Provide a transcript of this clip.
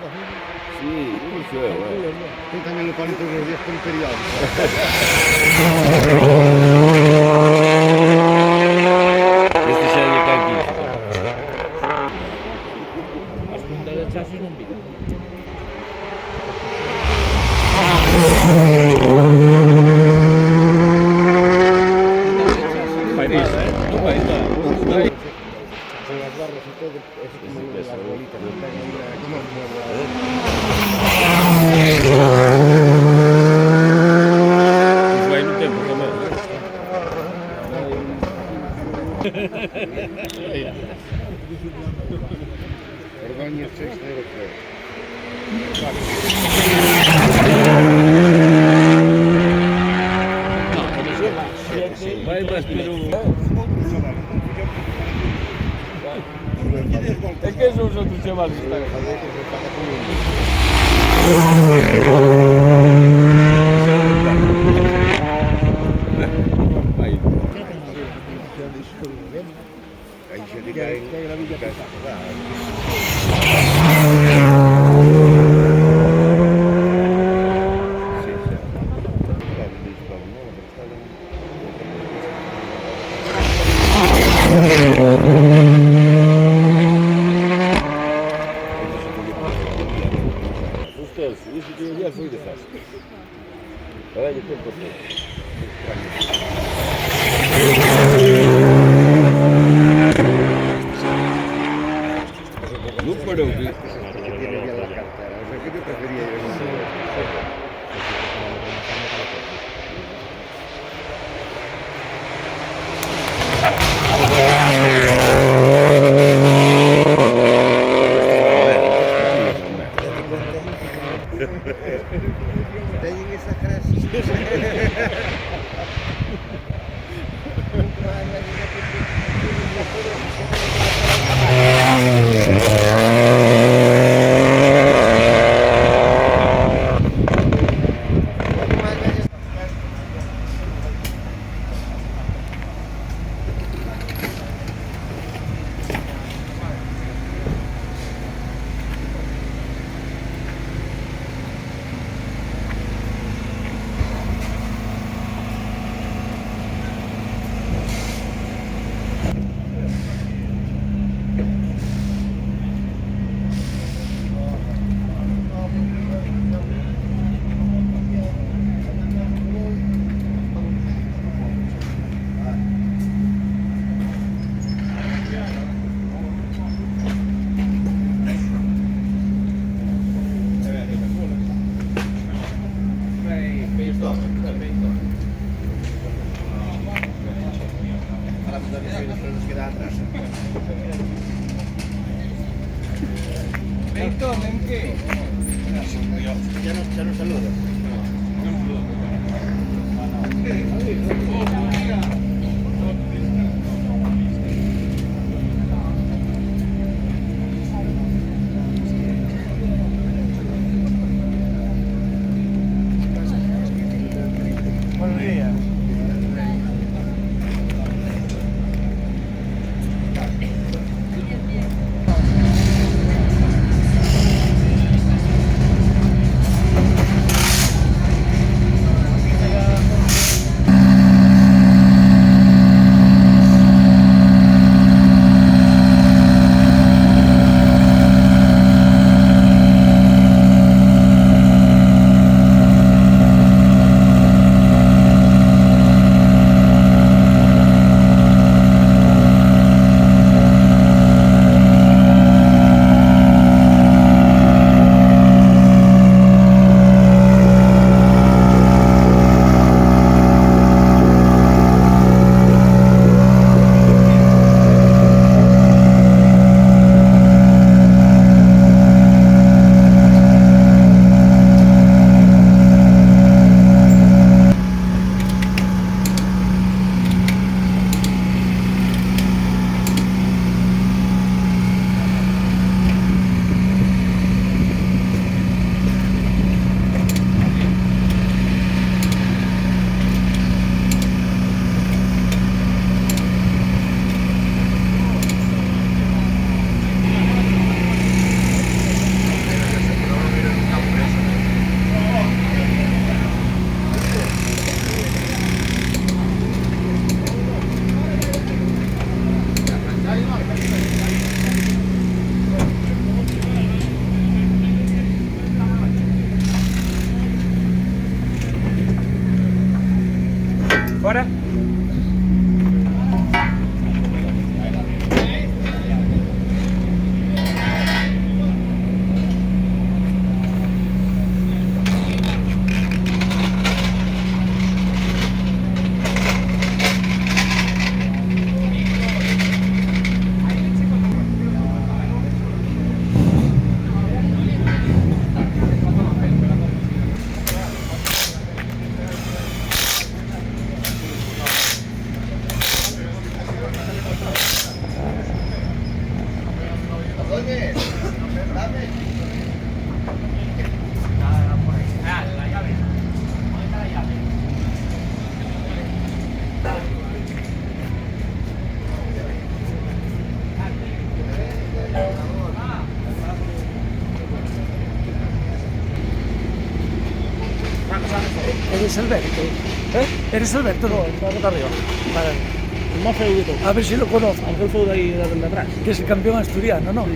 Sì, non c'è, guarda. Tu también lo palito que los días con periódico. Questi sono gli tanti. Las puntas del chasis non viven. Fai visto? Tu fai dai. Con las barras y todo, es como lo de las bolitas, no pega ahí, como un mueble. Ti fai un tempo come Orgoño 603. Vai más pero Es que esos son tus chavales. vai. Ahí se te cae la villa pesada. Sí, sí. Claro, disco, no, pero Ustedes, если ты я выйду сейчас. Давай не только. Ну, пойдем. que tiene ya la cartera. O sea, ¿qué te prefería yo? Te llegué esa frase. Víctor, ¿en qué? Ya no saludo. Buenos días. ¿Eres Alberto? ¿Eres Alberto? No, está bota arriba. Vale. El más feo de todo. A ver si lo conozco. Ángel fue de ahí de atrás. Que es el campeón asturiano, ¿no? Sí.